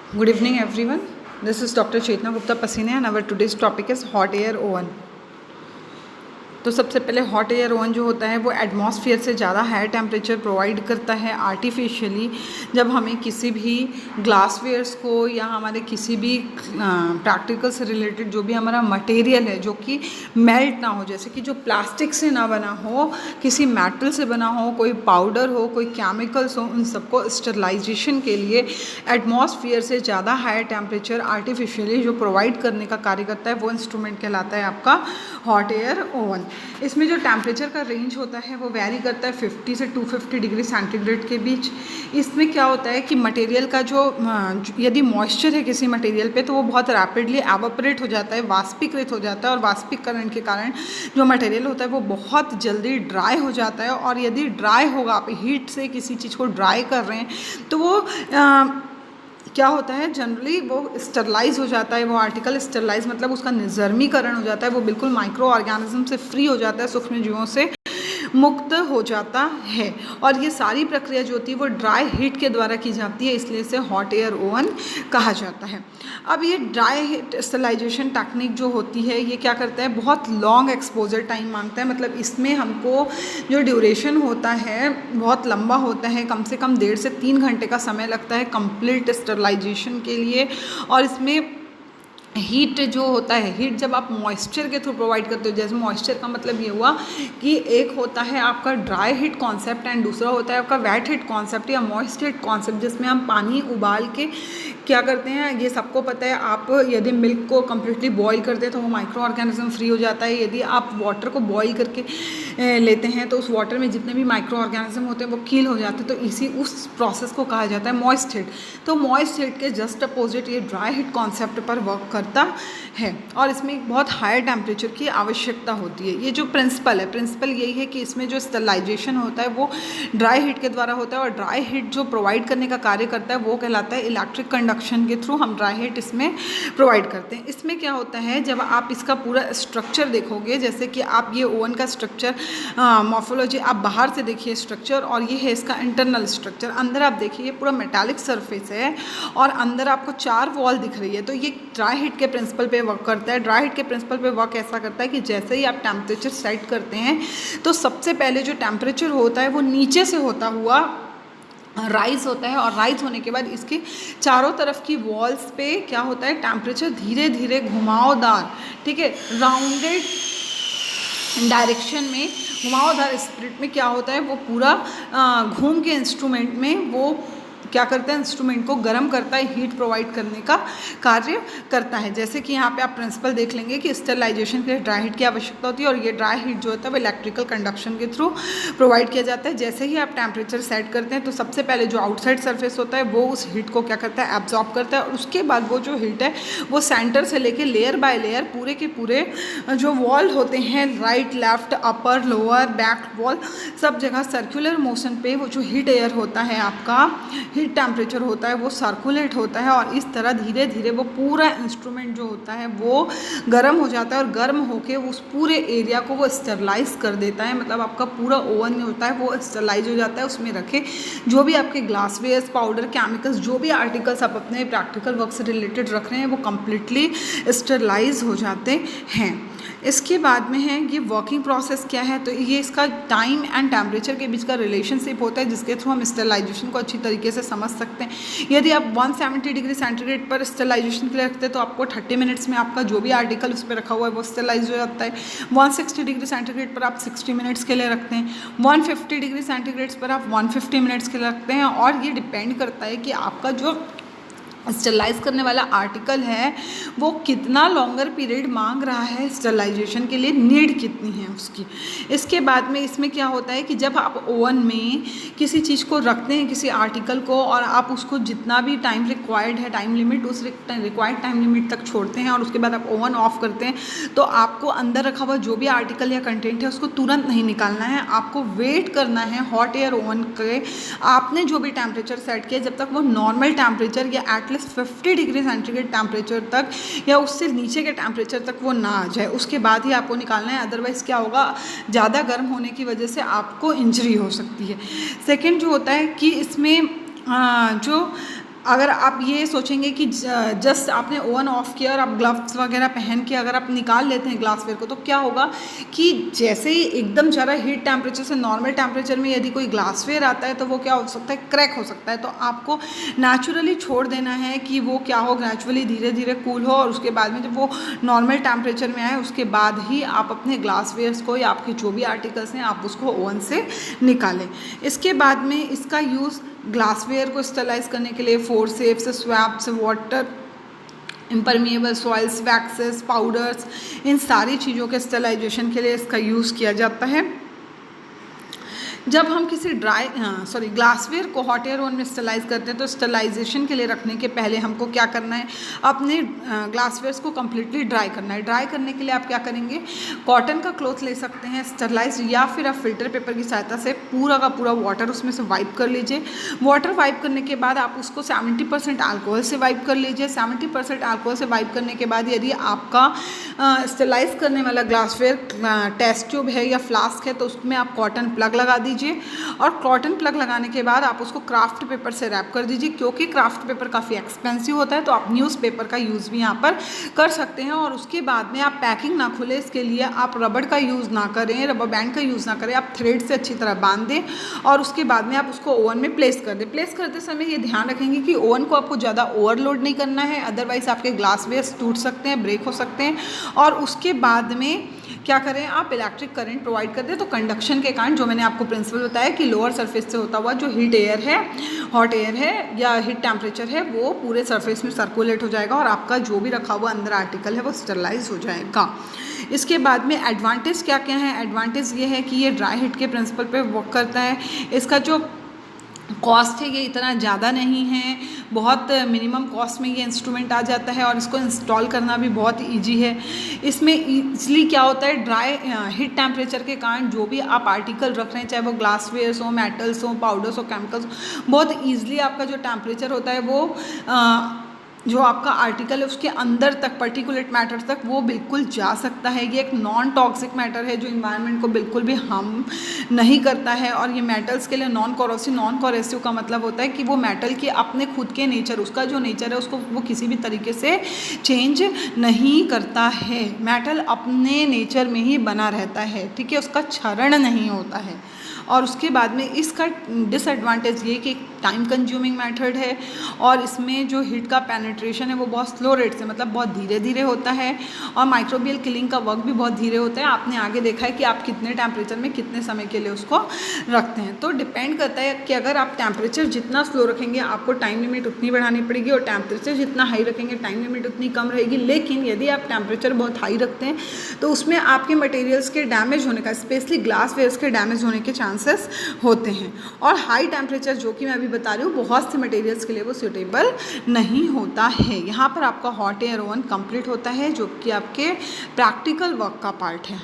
Good evening, everyone. This is Dr. Chetna Gupta Pasine, and our today's topic is hot air oven. तो सबसे पहले hot air oven जो होता है वो एटमॉस्फेयर से ज़्यादा हाई टेम्परेचर प्रोवाइड करता है आर्टिफिशियली। जब हमें किसी भी ग्लासवेयर्स को या हमारे किसी भी प्रैक्टिकल से रिलेटेड जो भी हमारा मटेरियल है जो कि मेल्ट ना हो, जैसे कि जो प्लास्टिक से ना बना हो, किसी मेटल से बना हो, कोई पाउडर हो, कोई केमिकल्स हो, उन सबको स्टरलाइजेशन के लिए एटमॉस्फेयर से ज़्यादा हाई टेम्परेचर आर्टिफिशियली जो प्रोवाइड करने का कार्य करता है वो इंस्ट्रूमेंट कहलाता है आपका हॉट एयर ओवन। इसमें जो टेम्परेचर का रेंज होता है वो वैरी करता है 50 से 250 डिग्री सेंटीग्रेड के बीच। इसमें क्या होता है कि मटेरियल का जो यदि मॉइस्चर है किसी मटेरियल पे तो वो बहुत रैपिडली एवापोरेट हो जाता है, वाष्पीकृत हो जाता है, और वाष्पीकरण के कारण जो मटेरियल होता है वो बहुत जल्दी ड्राई हो जाता है। और यदि ड्राई होगा, आप हीट से किसी चीज़ को ड्राई कर रहे हैं तो वो क्या होता है, जनरली वो स्टरलाइज हो जाता है। वो आर्टिकल स्टरलाइज मतलब उसका निर्जमीकरण हो जाता है, वो बिल्कुल माइक्रो ऑर्गेनिज्म से फ्री हो जाता है, सूक्ष्म जीवों से मुक्त हो जाता है। और ये सारी प्रक्रिया जो होती है वो ड्राई हीट के द्वारा की जाती है, इसलिए इसे हॉट एयर ओवन कहा जाता है। अब ये ड्राई हीट स्टरलाइजेशन टेक्निक जो होती है ये क्या करता है, बहुत लॉन्ग एक्सपोजर टाइम मांगता है। मतलब इसमें हमको जो ड्यूरेशन होता है बहुत लंबा होता है, कम से कम 1.5 से 3 घंटे का समय लगता है कंप्लीट स्टरलाइजेशन के लिए। और इसमें हीट जो होता है, हीट जब आप मॉइस्चर के थ्रू प्रोवाइड करते हो, जैसे मॉइस्चर का मतलब ये हुआ कि एक होता है आपका ड्राई हीट कॉन्सेप्ट एंड दूसरा होता है आपका वेट हीट कॉन्सेप्ट या मॉइस्ट हीट कॉन्सेप्ट, जिसमें हम पानी उबाल के क्या करते हैं, ये सबको पता है। आप यदि मिल्क को कम्प्लीटली बॉईल करते हैं तो वो माइक्रो ऑर्गेनिज्म फ्री हो जाता है। यदि आप वाटर को बॉईल करके लेते हैं तो उस वाटर में जितने भी माइक्रो ऑर्गेनिज्म होते हैं वो कील हो जाते हैं। तो इसी उस प्रोसेस को कहा जाता है मॉइस्ट हीट। तो मॉइस्ट हीट के जस्ट अपोजिट ये ड्राई हीट कॉन्सेप्ट पर वर्क करता है, और इसमें एक बहुत हाई टेम्परेचर की आवश्यकता होती है। ये जो प्रिंसिपल है, प्रिंसिपल यही है कि इसमें जो स्टरलाइजेशन होता है वो ड्राई हीट के द्वारा होता है, और ड्राई हीट जो प्रोवाइड करने का कार्य करता है वो कहलाता है इलेक्ट्रिक कंडक्शन के थ्रू हम ड्राई हीट इसमें प्रोवाइड करते हैं। इसमें क्या होता है, जब आप इसका पूरा स्ट्रक्चर देखोगे, जैसे कि आप ये ओवन का स्ट्रक्चर मॉर्फोलॉजी आप बाहर से देखिए स्ट्रक्चर, और ये है इसका इंटरनल स्ट्रक्चर। अंदर आप देखिए ये पूरा मेटालिक सरफेस है और अंदर आपको 4 वॉल दिख रही है। तो ये ड्राई हीट के प्रिंसिपल पे वर्क करता है। ड्राई हीट के प्रिंसिपल पे वर्क ऐसा करता है कि जैसे ही आप टेम्परेचर सेट करते हैं तो सबसे पहले जो टेम्परेचर होता है वो नीचे से होता हुआ राइज होता है, और राइज होने के बाद इसके चारों तरफ की वॉल्स पे क्या होता है, टेम्परेचर धीरे धीरे घुमावदार, ठीक है, राउंडेड डायरेक्शन में, घुमावदार स्प्रिट में क्या होता है वो पूरा घूम के इंस्ट्रूमेंट में वो क्या करता है, इंस्ट्रूमेंट को गर्म करता है, हीट प्रोवाइड करने का कार्य करता है। जैसे कि यहाँ पे आप प्रिंसिपल देख लेंगे कि स्टरलाइजेशन के लिए ड्राई हीट की आवश्यकता होती है, और ये ड्राई हीट जो होता है वो इलेक्ट्रिकल कंडक्शन के थ्रू प्रोवाइड किया जाता है। जैसे ही आप टेम्परेचर सेट करते हैं तो सबसे पहले जो आउटसाइड सरफेस होता है वो उस हीट को क्या करता है, एब्जॉर्ब करता है, और उसके बाद वो जो हीट है वो सेंटर से लेके लेयर बाय लेयर पूरे के पूरे जो वॉल होते हैं, right left upper lower back wall, सब जगह सर्कुलर मोशन पे वो जो हीट एयर होता है आपका हीट टेम्परेचर होता है वो सर्कुलेट होता है, और इस तरह धीरे धीरे वो पूरा इंस्ट्रूमेंट जो होता है वो गर्म हो जाता है, और गर्म होके उस पूरे एरिया को वो स्टरलाइज कर देता है। मतलब आपका पूरा ओवन में होता है वो स्टरलाइज हो जाता है। उसमें रखे जो भी आपके ग्लासवेयर्स, पाउडर, केमिकल्स, जो भी आर्टिकल्स आप अपने प्रैक्टिकल वर्क से रिलेटेड रख रहे हैं वो कम्प्लीटली स्टरलाइज हो जाते हैं। इसके बाद में है ये वर्किंग प्रोसेस क्या है, तो ये इसका टाइम एंड टेम्परेचर के बीच का रिलेशनशिप होता है, जिसके थ्रू हम स्टरलाइजेशन को अच्छी तरीके से समझ सकते हैं। यदि आप 170 डिग्री सेंटीग्रेड पर स्टरलाइजेशन के लिए रखते हैं तो आपको 30 मिनट्स में आपका जो भी आर्टिकल उस पर रखा हुआ है वो स्टरलाइज हो जाता है। 160 डिग्री सेंटीग्रेड पर आप 60 मिनट्स के लिए रखते हैं, 150 डिग्री सेंटीग्रेड पर आप 150 मिनट्स के लिए रखते हैं। और ये डिपेंड करता है कि आपका जो स्टरलाइज करने वाला आर्टिकल है वो कितना लॉन्गर पीरियड मांग रहा है स्टरलाइजेशन के लिए, नीड कितनी है उसकी। इसके बाद में इसमें क्या होता है कि जब आप ओवन में किसी चीज़ को रखते हैं, किसी आर्टिकल को, और आप उसको जितना भी टाइम रिक्वायर्ड है, टाइम लिमिट, उस रिक्वायर्ड टाइम लिमिट तक छोड़ते हैं और उसके बाद आप ओवन ऑफ करते हैं, तो आपको अंदर रखा हुआ जो भी आर्टिकल या कंटेंट है उसको तुरंत नहीं निकालना है। आपको वेट करना है हॉट एयर ओवन के आपने जो भी टेम्परेचर सेट किया जब तक वो नॉर्मल टेम्परेचर या एटलीस्ट 50 डिग्री सेंटीग्रेड टेम्परेचर तक या उससे नीचे के टेम्परेचर तक वो ना आ जाए, उसके बाद ही आपको निकालना है। अदरवाइज़ क्या होगा, ज़्यादा गर्म होने की वजह से आपको इंजरी हो सकती है। सेकंड जो होता है कि इसमें जो अगर आप ये सोचेंगे कि जस्ट आपने ओवन ऑफ किया और आप ग्लव्स वगैरह पहन के अगर आप निकाल लेते हैं ग्लासवेयर को, तो क्या होगा कि जैसे ही एकदम ज़्यादा हीट टेम्परेचर से नॉर्मल टेम्परेचर में यदि कोई ग्लासवेयर आता है तो वो क्या हो सकता है, क्रैक हो सकता है। तो आपको नेचुरली छोड़ देना है कि वो क्या हो, ग्रेजुअली धीरे धीरे कूल हो, और उसके बाद में जब वो नॉर्मल टेम्परेचर में आए उसके बाद ही आप अपने ग्लासवेयर्स को या आपके जो भी आर्टिकल्स हैं आप उसको ओवन से निकालें। इसके बाद में इसका यूज़ ग्लासवेयर को स्टरलाइज करने के लिए forceps, swabs, water impermeable oils, waxes, powders, इन सारी चीज़ों के स्टरलाइजेशन के लिए इसका यूज़ किया जाता है। जब हम किसी ग्लासवेयर को हॉट एयर ओवन में स्टरलाइज करते हैं तो स्टरलाइजेशन के लिए रखने के पहले हमको क्या करना है, अपने ग्लासवेयर्स को कम्प्लीटली ड्राई करना है। ड्राई करने के लिए आप क्या करेंगे, कॉटन का क्लॉथ ले सकते हैं स्टरलाइज, या फिर आप फिल्टर पेपर की सहायता से पूरा का पूरा वाटर उसमें से वाइप कर लीजिए। वाटर वाइप करने के बाद आप उसको 70% अल्कोहल से वाइप कर लीजिए। 70% अल्कोहल से वाइप करने के बाद यदि आपका स्टरलाइज करने वाला ग्लासवेयर टेस्ट ट्यूब है या फ्लास्क है तो उसमें आप कॉटन प्लग लगा दीजिए, और कॉटन प्लग लगाने के बाद आप उसको क्राफ्ट पेपर से रैप कर दीजिए। क्योंकि क्राफ्ट पेपर काफ़ी एक्सपेंसिव होता है तो आप न्यूज़पेपर का यूज़ भी यहाँ पर कर सकते हैं। और उसके बाद में आप पैकिंग ना खुले इसके लिए आप रबड़ का यूज़ ना करें, रबर बैंड का यूज़ ना करें, आप थ्रेड से अच्छी तरह बांध दें और उसके बाद में आप उसको ओवन में प्लेस कर दें। प्लेस करते समय ये ध्यान रखेंगे कि ओवन को आपको ज़्यादा ओवरलोड नहीं करना है, अदरवाइज़ आपके ग्लासवेयर टूट सकते हैं, ब्रेक हो सकते हैं। और उसके बाद में क्या करें, आप इलेक्ट्रिक करंट प्रोवाइड कर दें तो कंडक्शन के कारण, जो मैंने आपको प्रिंसिपल बताया कि लोअर सरफेस से होता हुआ जो हीट एयर है, हॉट एयर है या हीट टेम्परेचर है, वो पूरे सरफेस में सर्कुलेट हो जाएगा और आपका जो भी रखा हुआ अंदर आर्टिकल है वो स्टरलाइज हो जाएगा। इसके बाद में एडवांटेज क्या क्या है, एडवांटेज ये है कि ये ड्राई हीट के प्रिंसिपल पे वर्क करता है। इसका जो कॉस्ट है ये इतना ज़्यादा नहीं है, बहुत मिनिमम कॉस्ट में ये इंस्ट्रूमेंट आ जाता है और इसको इंस्टॉल करना भी बहुत इजी है। इसमें ईजली क्या होता है, ड्राई हीट टेम्परेचर के कारण जो भी आप आर्टिकल रख रहे हैं, चाहे वो ग्लासवेयर्स हो, मेटल्स हो, पाउडर्स हो, केमिकल्स हो, बहुत ईजिली आपका जो टेम्परेचर होता है वो जो आपका आर्टिकल है उसके अंदर तक, पर्टिकुलेट मैटर तक वो बिल्कुल जा सकता है। ये एक नॉन टॉक्सिक मैटर है जो इन्वायरमेंट को बिल्कुल भी हार्म नहीं करता है। और ये मेटल्स के लिए नॉन कोरोसिव का मतलब होता है कि वो मेटल के अपने खुद के नेचर, उसका जो नेचर है उसको वो किसी भी तरीके से चेंज नहीं करता है। मेटल अपने नेचर में ही बना रहता है, ठीक है, उसका क्षरण नहीं होता है। और उसके बाद में इसका डिसएडवांटेज ये कि टाइम कंज्यूमिंग मेथड है और इसमें जो हीट का पेनिट्रेशन है वो बहुत स्लो रेट से, मतलब बहुत धीरे धीरे होता है, और माइक्रोबियल किलिंग का वर्क भी बहुत धीरे होता है। आपने आगे देखा है कि आप कितने टेम्परेचर में कितने समय के लिए उसको रखते हैं। तो डिपेंड करता है कि अगर आप टेम्परेचर जितना स्लो रखेंगे आपको टाइम लिमिट उतनी बढ़ानी पड़ेगी, और टेम्परेचर जितना हाई रखेंगे टाइम लिमिट उतनी कम रहेगी। लेकिन यदि आप टेम्परेचर बहुत हाई रखते हैं तो उसमें आपके मटेरियल्स के डैमेज होने का, स्पेशली ग्लासवेयर्स के डैमेज होने के चांसेस होते हैं। और हाई टेम्परेचर जो कि मैं अभी बता रही हूँ बहुत से मटेरियल्स के लिए वो सूटेबल नहीं होता है। यहाँ पर आपका हॉट एयर ओवन कंप्लीट होता है जो कि आपके प्रैक्टिकल वर्क का पार्ट है।